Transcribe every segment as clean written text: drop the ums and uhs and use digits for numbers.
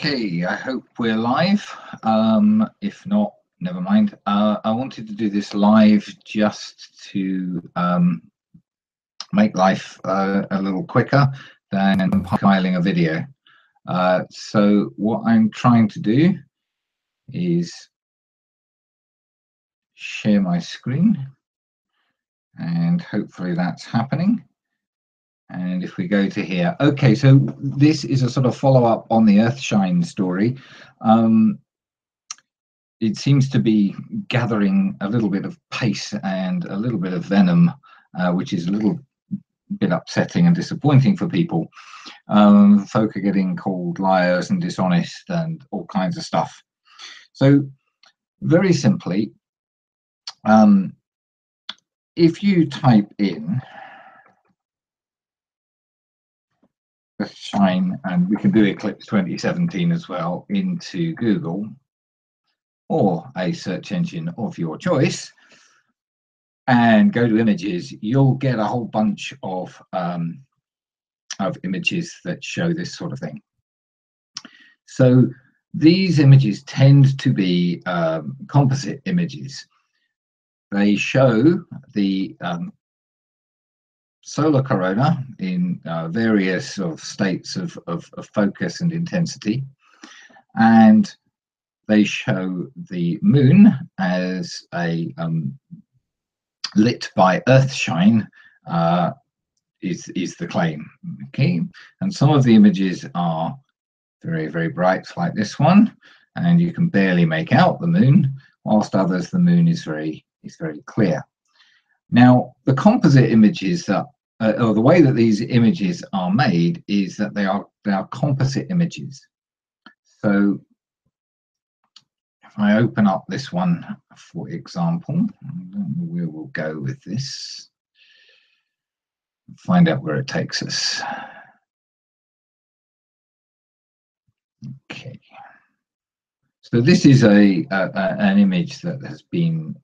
Okay, I hope we're live. If not, never mind. I wanted to do this live just to make life a little quicker than compiling a video. So what I'm trying to do is share my screen, and hopefully that's happening. And if we go to here, okay, so this is a sort of follow-up on the Earthshine story. It seems to be gathering a little bit of pace and a little bit of venom, which is a little bit upsetting and disappointing for people. Folk are getting called liars and dishonest and all kinds of stuff. So very simply, if you type in Earthshine, and we can do Eclipse 2017 as well, into Google or a search engine of your choice, and go to images, you'll get a whole bunch of images that show this sort of thing. So these images tend to be composite images. They show the solar corona in various sort of states of focus and intensity, and they show the moon as a lit by Earthshine is the claim. Okay, and some of the images are very, very bright, like this one, and you can barely make out the moon, whilst others the moon is very clear. Now, the composite images that, or the way that these images are made, is that they are composite images. So if I open up this one, for example, we will go with this, find out where it takes us. Okay, so this is an image that has been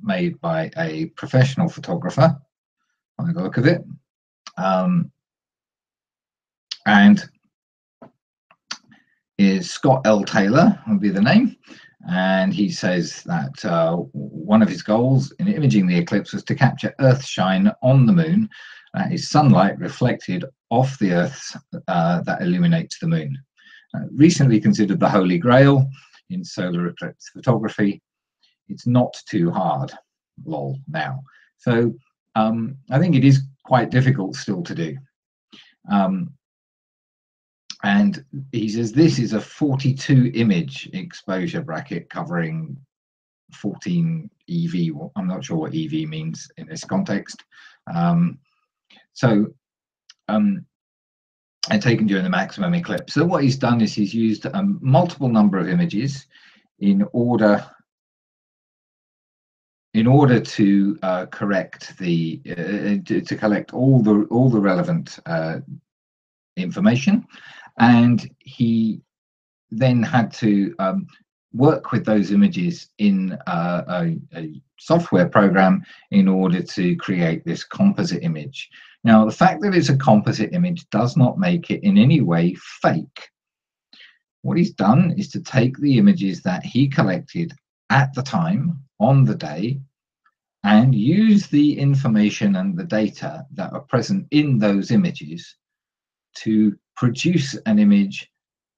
made by a professional photographer, by the look of it, and is Scott L. Taylor would be the name, and he says that one of his goals in imaging the eclipse was to capture Earthshine on the moon, that is sunlight reflected off the Earth that illuminates the moon. Recently considered the holy grail in solar eclipse photography. It's not too hard, lol, now. So I think it is quite difficult still to do. And he says this is a 42 image exposure bracket covering 14 EV. Well, I'm not sure what EV means in this context. And taken during the maximum eclipse. So what he's done is he's used a multiple number of images in order to correct the to collect all the relevant information, and he then had to work with those images in a software program in order to create this composite image. Now, the fact that it's a composite image does not make it in any way fake. What he's done is to take the images that he collected at the time, on the day, and use the information and the data that are present in those images to produce an image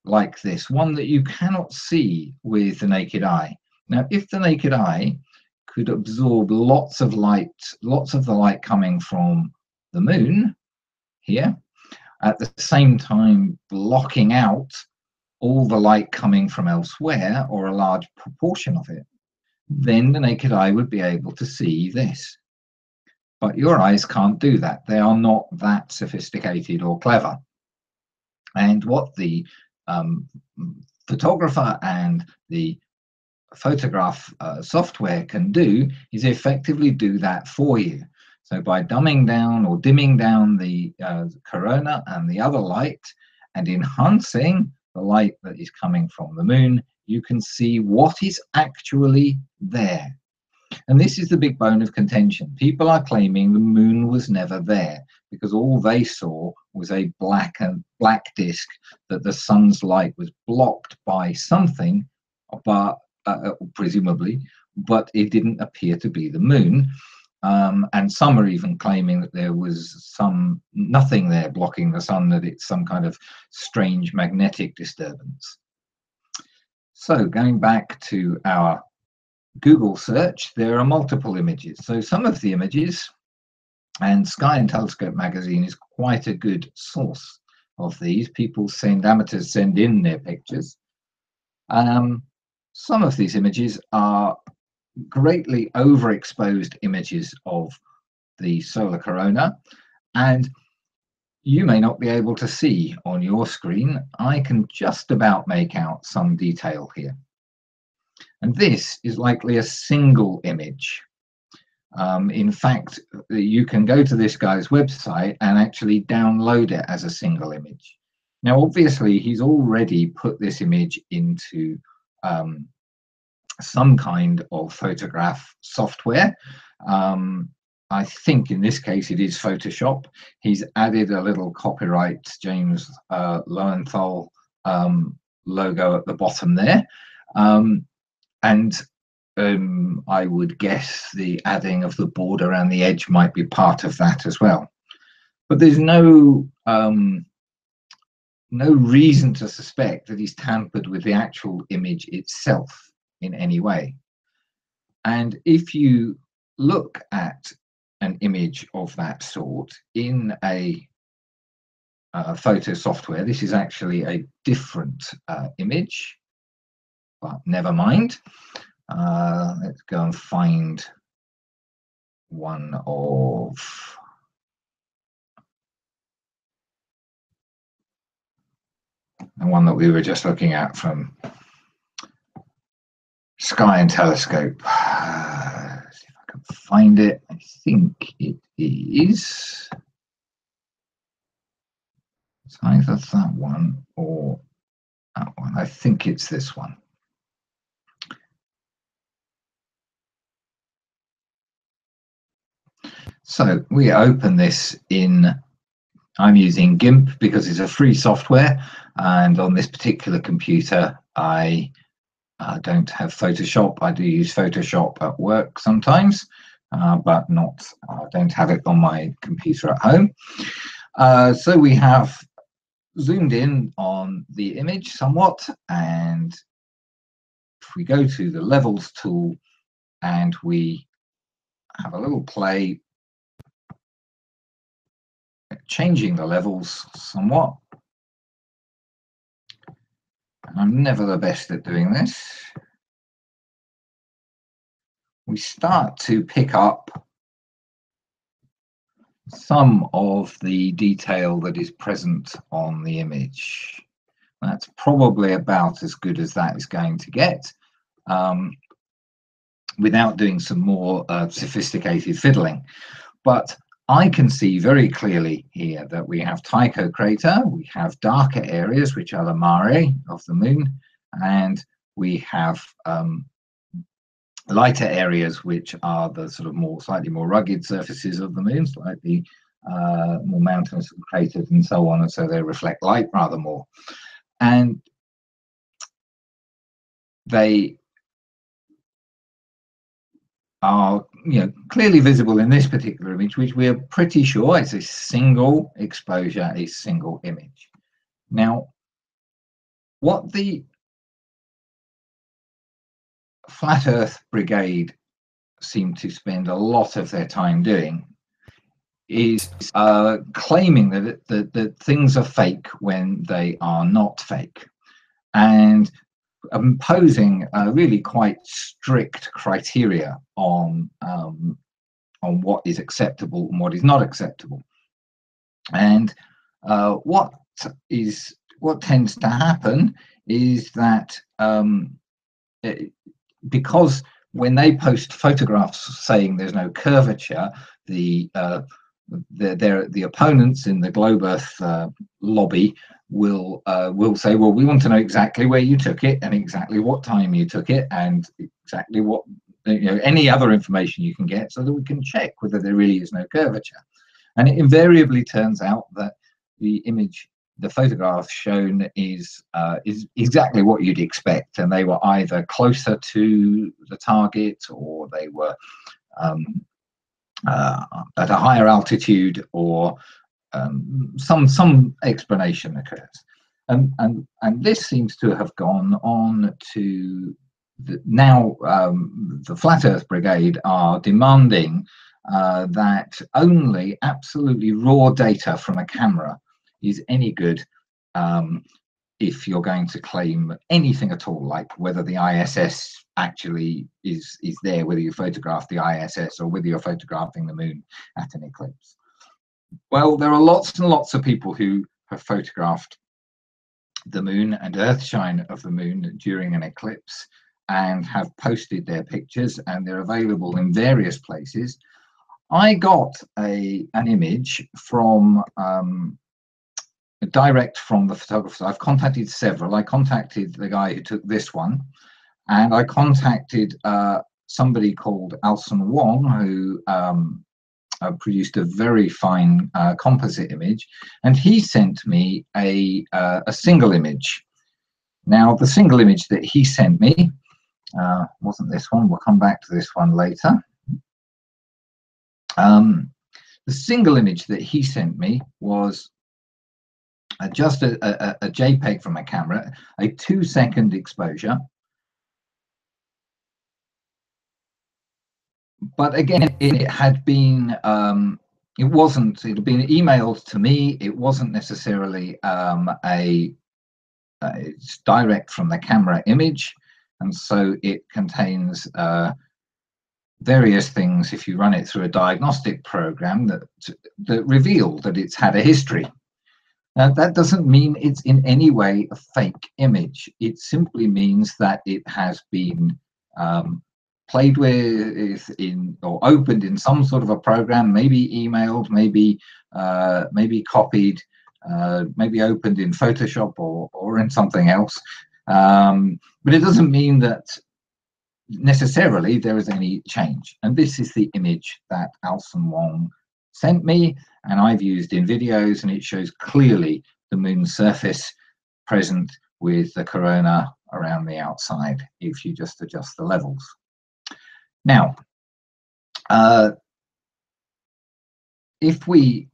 like this, one that you cannot see with the naked eye. Now, if the naked eye could absorb lots of light, lots of the light coming from the moon here, at the same time blocking out all the light coming from elsewhere, or a large proportion of it, then the naked eye would be able to see this. But your eyes can't do that. They are not that sophisticated or clever. And what the photographer and the photograph software can do is effectively do that for you. So by dumbing down or dimming down the corona and the other light and enhancing the light that is coming from the moon, you can see what is actually there. And this is the big bone of contention. People are claiming the moon was never there because all they saw was a black disk that the sun's light was blocked by something, but presumably, but it didn't appear to be the moon. And some are even claiming that there was nothing there blocking the sun, that it's some kind of strange magnetic disturbance. So going back to our Google search, there are multiple images. So some of the images, and Sky and Telescope magazine is quite a good source of these. Amateurs send in their pictures. Some of these images are greatly overexposed images of the solar corona, and you may not be able to see on your screen. I can just about make out some detail here. And this is likely a single image. In fact, you can go to this guy's website and actually download it as a single image. Now, obviously, he's already put this image into some kind of photograph software. I think in this case it is Photoshop. He's added a little copyright James Lowenthal logo at the bottom there. And I would guess the adding of the border around the edge might be part of that as well. But there's no reason to suspect that he's tampered with the actual image itself in any way. And if you look at an image of that sort in a photo software, this is actually a different image, but never mind. Let's go and find one of the one that we were just looking at from Sky and Telescope. See if I can find it. I think it is. It's either that one or that one. I think it's this one. So we open this in, I'm using GIMP because it's a free software, and on this particular computer I don't have Photoshop. I do use Photoshop at work sometimes, but not, don't have it on my computer at home. So we have zoomed in on the image somewhat, and if we go to the levels tool and we have a little play changing the levels somewhat. And I'm never the best at doing this. We start to pick up some of the detail that is present on the image. That's probably about as good as that is going to get, without doing some more sophisticated fiddling. But I can see very clearly here that we have Tycho crater, we have darker areas, which are the mare of the moon, and we have lighter areas, which are the sort of slightly more rugged surfaces of the moon, slightly more mountainous and cratered and so on, and so they reflect light rather more. And they are, clearly visible in this particular image, which we are pretty sure is a single exposure, a single image. Now, what the Flat Earth Brigade seem to spend a lot of their time doing is claiming that things are fake when they are not fake, and imposing really quite strict criteria on what is acceptable and what is not acceptable. And what tends to happen is that because when they post photographs saying there's no curvature, the opponents in the Globe Earth lobby will say, well, we want to know exactly where you took it and exactly what time you took it and exactly what any other information you can get, so that we can check whether there really is no curvature. And it invariably turns out that the image, the photograph shown is exactly what you'd expect, and they were either closer to the target, or they were at a higher altitude, or some explanation occurs. And this seems to have gone on to now the Flat Earth Brigade are demanding that only absolutely raw data from a camera is any good if you're going to claim anything at all, like whether the ISS actually is there, whether you photograph the ISS or whether you're photographing the moon at an eclipse. Well, there are lots and lots of people who have photographed the moon and Earthshine of the moon during an eclipse and have posted their pictures, and they're available in various places. I got an image from direct from the photographers. I've contacted several. I contacted the guy who took this one, and I contacted somebody called Alson Wong, who produced a very fine composite image, and he sent me a single image. Now, the single image that he sent me wasn't this one. We'll come back to this one later. The single image that he sent me was just a JPEG from a camera, a 2-second exposure. But again, it had been, it had been emailed to me. It wasn't necessarily it's direct from the camera image. And so it contains various things, if you run it through a diagnostic program, that reveal that it's had a history. Now, that doesn't mean it's in any way a fake image. It simply means that it has been played with or opened in some sort of a program, maybe emailed, maybe copied, maybe opened in Photoshop or in something else. But it doesn't mean that necessarily there is any change. And this is the image that Alson Wong sent me, and I've used in videos, and it shows clearly the moon's surface present with the corona around the outside if you just adjust the levels. Now, if we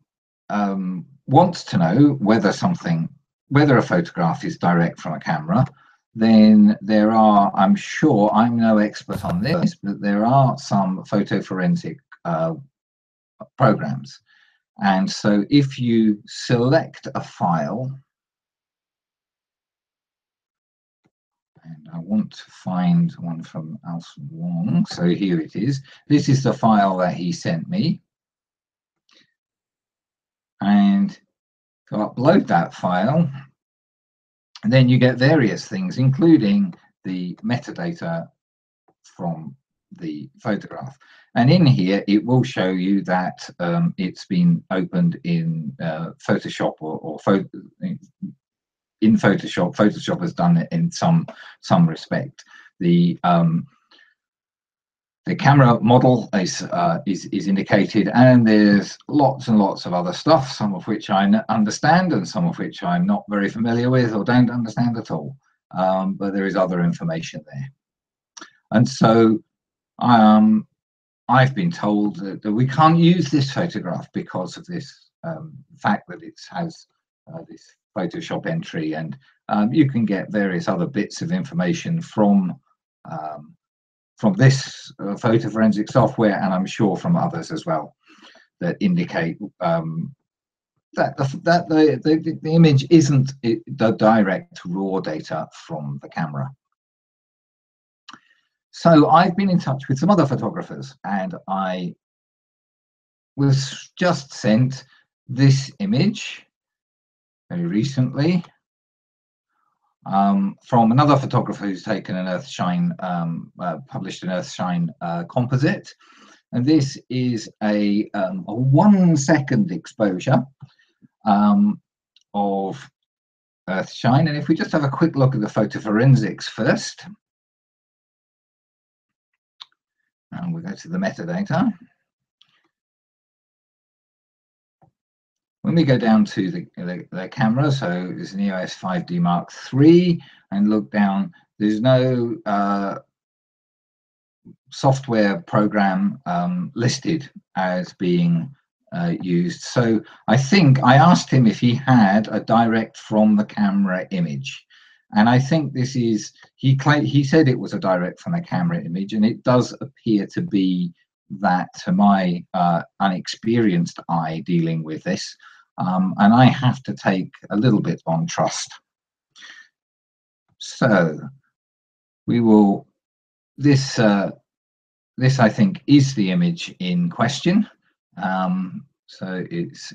want to know whether a photograph is direct from a camera, then there are, I'm sure, I'm no expert on this, but there are some photo forensic programs. And so if you select a file, and I want to find one from Alson Wong, so here it is. This is the file that he sent me. And to upload that file, and then you get various things, including the metadata from the photograph. And in here, it will show you that it's been opened in Photoshop or in Photoshop. Photoshop has done it in some respect. The camera model is indicated, and there's lots and lots of other stuff, some of which I understand and some of which I'm not very familiar with or don't understand at all. But there is other information there. And so I've been told that we can't use this photograph because of this fact that it has this Photoshop entry, and you can get various other bits of information from this photo forensic software, and I'm sure from others as well, that indicate that the image isn't the direct raw data from the camera. So I've been in touch with some other photographers, and I was just sent this image very recently from another photographer who's taken an Earthshine, published an Earthshine composite. And this is a 1-second exposure of Earthshine. And if we just have a quick look at the photo forensics first. And we go to the metadata. When we go down to the camera, so it's an EOS 5D Mark III, and look down, there's no software program listed as being used. So I think I asked him if he had a direct from the camera image. And I think this is, he said it was a direct from the camera image, and it does appear to be that to my unexperienced eye dealing with this. And I have to take a little bit on trust. So we will, this I think is the image in question. So it's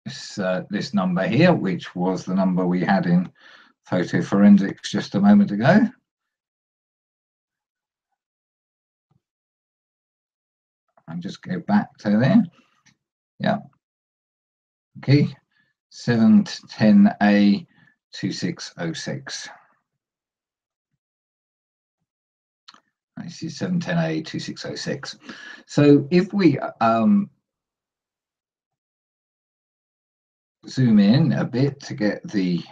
this number here, which was the number we had in photo forensics just a moment ago. And just go back to there. Yeah. Okay. 710A 2606. This is 710A 2606. So if we zoom in a bit to get the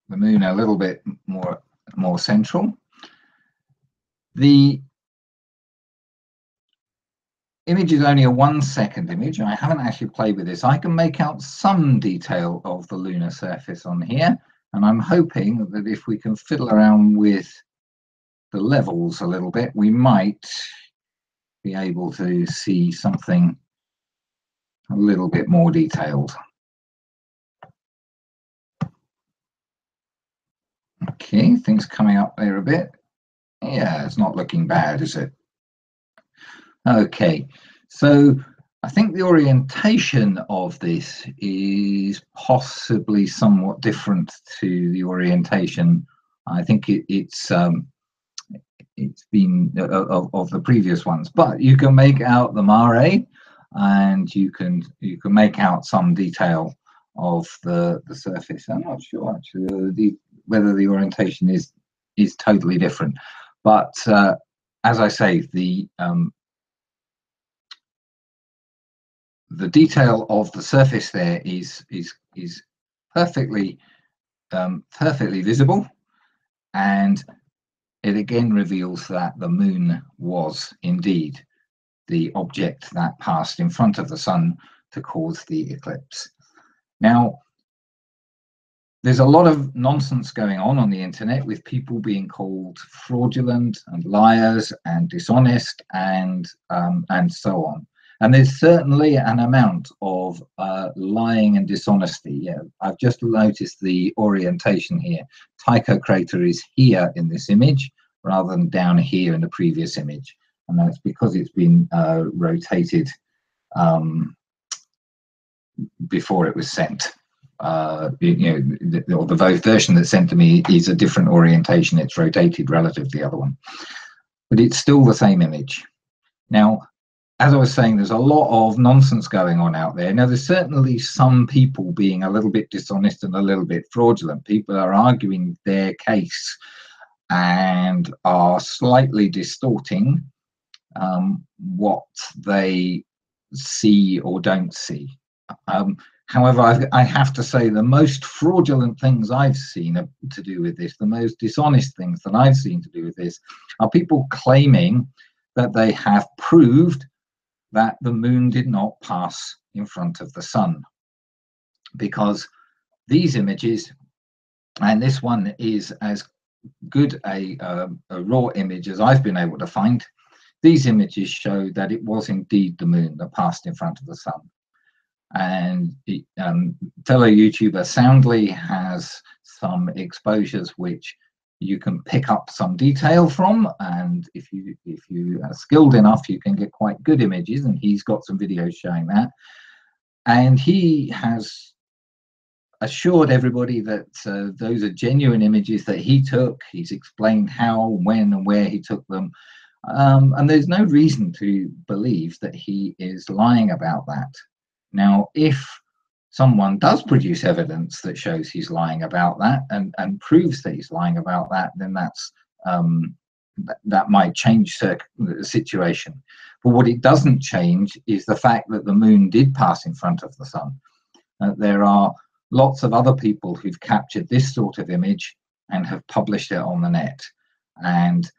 moon a little bit more central, the image is only a 1 second image, and I haven't actually played with this. I can make out some detail of the lunar surface on here, and I'm hoping that if we can fiddle around with the levels a little bit, we might be able to see something a little bit more detailed. Okay, things coming up there a bit. Yeah, it's not looking bad, is it? Okay, so I think the orientation of this is possibly somewhat different to the orientation. I think it's been of the previous ones, but you can make out the mare, and you can make out some detail of the surface. I'm not sure actually whether the orientation is totally different, but as I say, the detail of the surface there is perfectly perfectly visible, and it again reveals that the moon was indeed the object that passed in front of the sun to cause the eclipse. Now, there's a lot of nonsense going on the internet with people being called fraudulent and liars and dishonest and so on. And there's certainly an amount of lying and dishonesty. Yeah, I've just noticed the orientation here. Tycho crater is here in this image rather than down here in the previous image. And that's because it's been rotated before it was sent. The version that's sent to me is a different orientation. It's rotated relative to the other one. But it's still the same image. Now, as I was saying, there's a lot of nonsense going on out there. Now, there's certainly some people being a little bit dishonest and a little bit fraudulent. People are arguing their case and are slightly distorting what they see or don't see. However, I have to say the most fraudulent things I've seen to do with this, the most dishonest things that I've seen to do with this, are people claiming that they have proved that the moon did not pass in front of the sun. Because these images, and this one is as good a raw image as I've been able to find, these images show that it was indeed the moon that passed in front of the sun. And fellow YouTuber Soundly has some exposures which you can pick up some detail from, and if you are skilled enough, you can get quite good images, and he's got some videos showing that. And he has assured everybody that those are genuine images that he took. He's explained how, when, and where he took them. And there's no reason to believe that he is lying about that. Now, if someone does produce evidence that shows he's lying about that, and proves that he's lying about that, then that's that might change the situation. But what it doesn't change is the fact that the moon did pass in front of the sun. There are lots of other people who've captured this sort of image and have published it on the net. And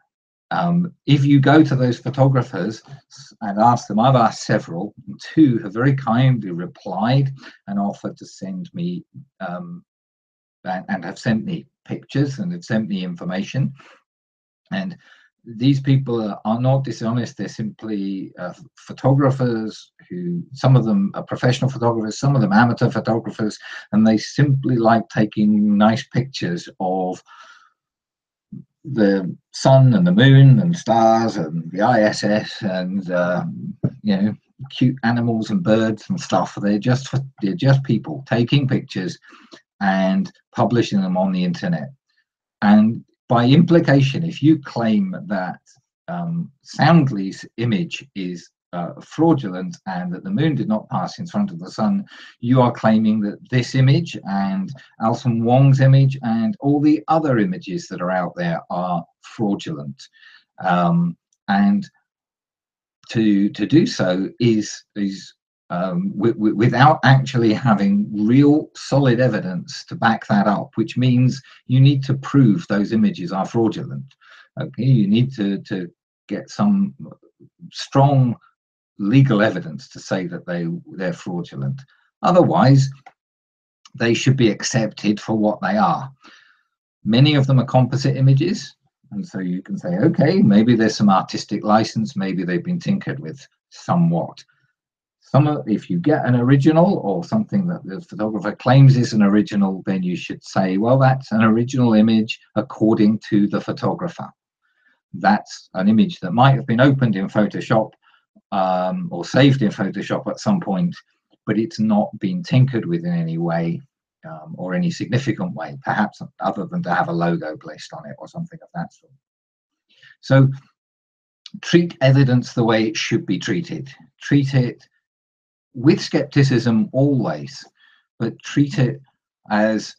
if you go to those photographers and ask them, I've asked several, and two have very kindly replied and offered to send me and have sent me pictures and have sent me information. And these people are not dishonest. They're simply photographers who, some of them are professional photographers, some of them amateur photographers, and they simply like taking nice pictures of the sun and the moon and stars and the ISS and you know, cute animals and birds and stuff. They're just people taking pictures and publishing them on the internet. And by implication, if you claim that Soundly's image is fraudulent and that the moon did not pass in front of the sun, you are claiming that this image and Alison Wong's image and all the other images that are out there are fraudulent. And to do so is without actually having real solid evidence to back that up, which means you need to prove those images are fraudulent. Okay, you need to get some strong legal evidence to say that they're fraudulent. Otherwise, they should be accepted for what they are. Many of them are composite images, and so you can say, okay, maybe there's some artistic license, maybe they've been tinkered with somewhat. If you get an original or something that the photographer claims is an original, then you should say, well, that's an original image according to the photographer. That's an image that might have been opened in Photoshop or saved in Photoshop at some point, but it's not been tinkered with in any way or any significant way, perhaps other than to have a logo placed on it or something of that sort. So treat evidence the way it should be treated. Treat it with skepticism always, but treat it as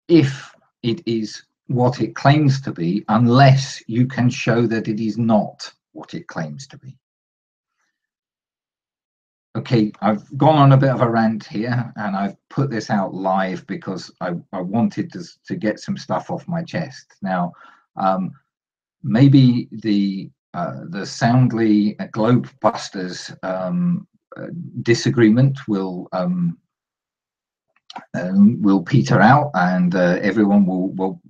if it is what it claims to be, unless you can show that it is not what it claims to be. Okay, I've gone on a bit of a rant here, and I've put this out live because I wanted to get some stuff off my chest. Now, maybe the Soundly Globebusters disagreement will peter out, and everyone will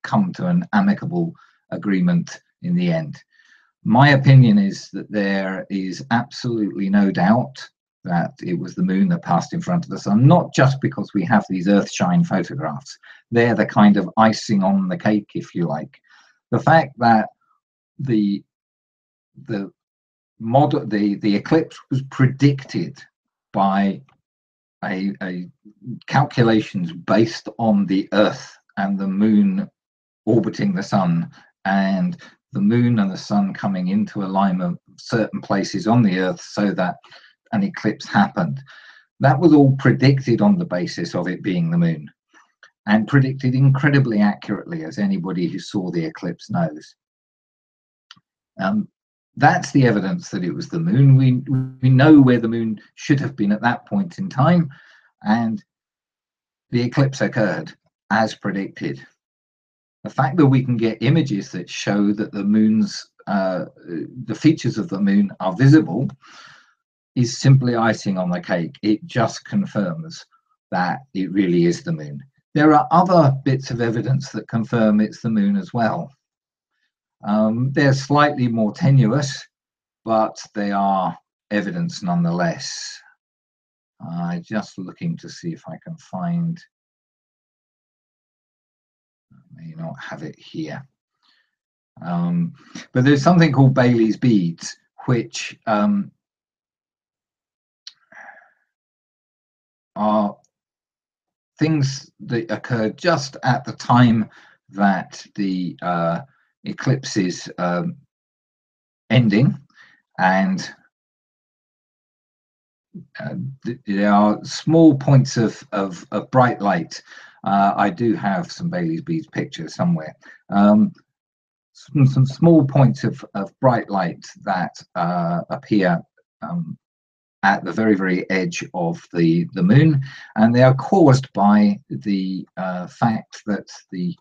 come to an amicable agreement in the end. My opinion is that there is absolutely no doubt that it was the moon that passed in front of the sun, not just because we have these Earthshine photographs. They're the kind of icing on the cake, if you like. The fact that the eclipse was predicted by a calculations based on the Earth and the moon orbiting the sun, and the moon and the sun coming into alignment certain places on the Earth so that an eclipse happened. That was all predicted on the basis of it being the moon, and predicted incredibly accurately, as anybody who saw the eclipse knows. That's the evidence that it was the moon. We know where the moon should have been at that point in time, and the eclipse occurred as predicted. The fact that we can get images that show that the moon's the features of the moon are visible is simply icing on the cake. It just confirms that it really is the moon. There are other bits of evidence that confirm it's the moon as well. They're slightly more tenuous, but they are evidence nonetheless. I'm just looking to see if I can find, I may not have it here. But there's something called Bailey's beads, which are things that occur just at the time that the eclipse is ending, and there are small points of bright light. I do have some Bailey's beads pictures somewhere. Some small points of bright light that appear at the very edge of the moon, and they are caused by the fact that the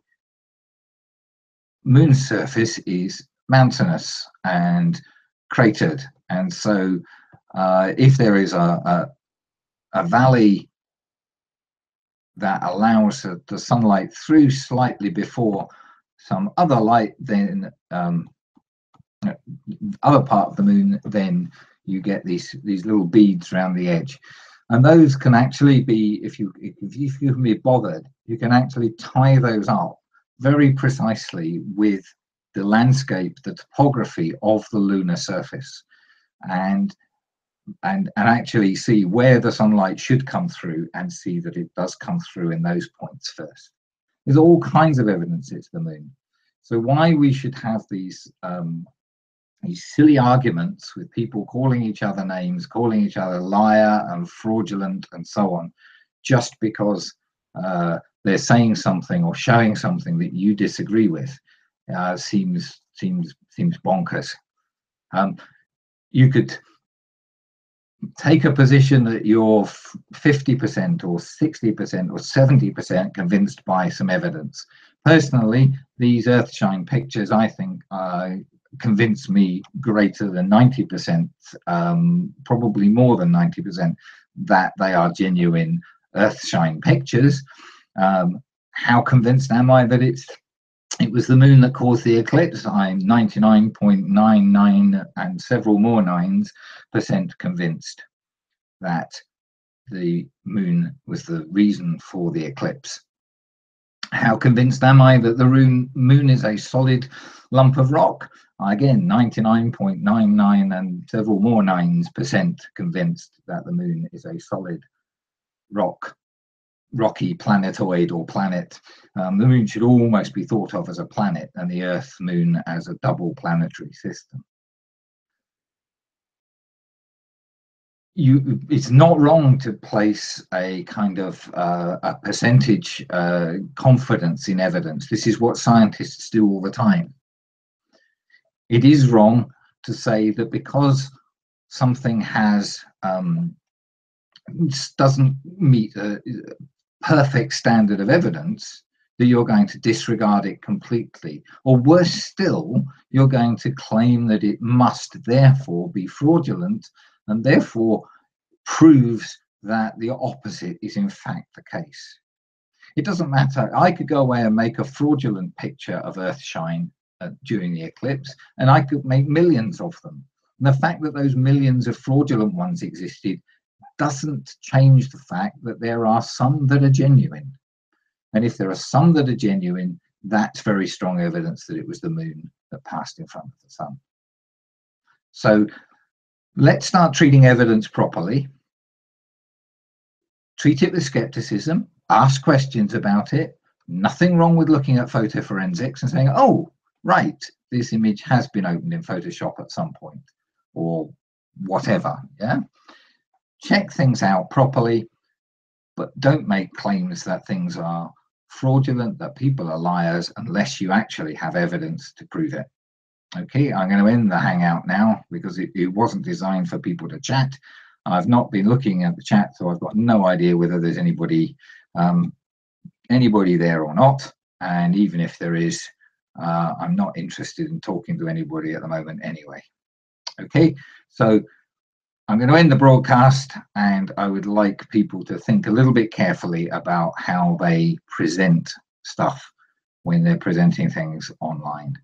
moon's surface is mountainous and cratered, and so if there is a valley that allows the sunlight through slightly before some other light, then other part of the moon, then you get these little beads around the edge, and those can actually be, if you can be bothered, you can actually tie those up very precisely with the landscape, the topography of the lunar surface, and actually see where the sunlight should come through, and see that it does come through in those points first. There's all kinds of evidence it's the moon. So why we should have these silly arguments with people calling each other names, calling each other liar and fraudulent and so on, just because they're saying something or showing something that you disagree with, seems bonkers. You could take a position that you're 50% or 60% or 70% convinced by some evidence. Personally, these Earthshine pictures, I think, convince me greater than 90%, probably more than 90%, that they are genuine Earthshine pictures. How convinced am I that it was the moon that caused the eclipse? I'm 99.99 and several more % convinced that the moon was the reason for the eclipse. How convinced am I that the moon is a solid lump of rock? Again, 99.99 and several more % convinced that the moon is a solid rocky planetoid or planet. The moon should almost be thought of as a planet, and the Earth moon as a double planetary system. It's not wrong to place a kind of a percentage confidence in evidence. This is what scientists do all the time. It is wrong to say that because something doesn't meet a perfect standard of evidence, that you're going to disregard it completely. Or worse still, you're going to claim that it must therefore be fraudulent, and therefore proves that the opposite is in fact the case. It doesn't matter. I could go away and make a fraudulent picture of Earthshine during the eclipse, and I could make millions of them. And the fact that those millions of fraudulent ones existed doesn't change the fact that there are some that are genuine. And if there are some that are genuine, that's very strong evidence that it was the moon that passed in front of the sun. So let's start treating evidence properly. Treat it with skepticism, ask questions about it. Nothing wrong with looking at photo forensics and saying, oh, right, this image has been opened in Photoshop at some point, or whatever, yeah? Check things out properly, but don't make claims that things are fraudulent, that people are liars, unless you actually have evidence to prove it. Okay, I'm going to end the Hangout now because it wasn't designed for people to chat. I've not been looking at the chat, so I've got no idea whether there's anybody there or not. And even if there is, I'm not interested in talking to anybody at the moment anyway. Okay, so I'm going to end the broadcast, and I would like people to think a little bit carefully about how they present stuff when they're presenting things online.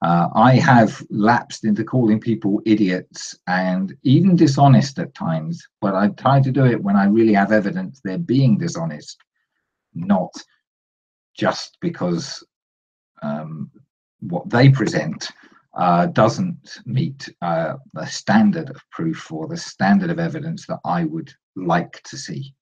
I have lapsed into calling people idiots and even dishonest at times, but I try to do it when I really have evidence they're being dishonest, not just because what they present doesn't meet the standard of proof or the standard of evidence that I would like to see.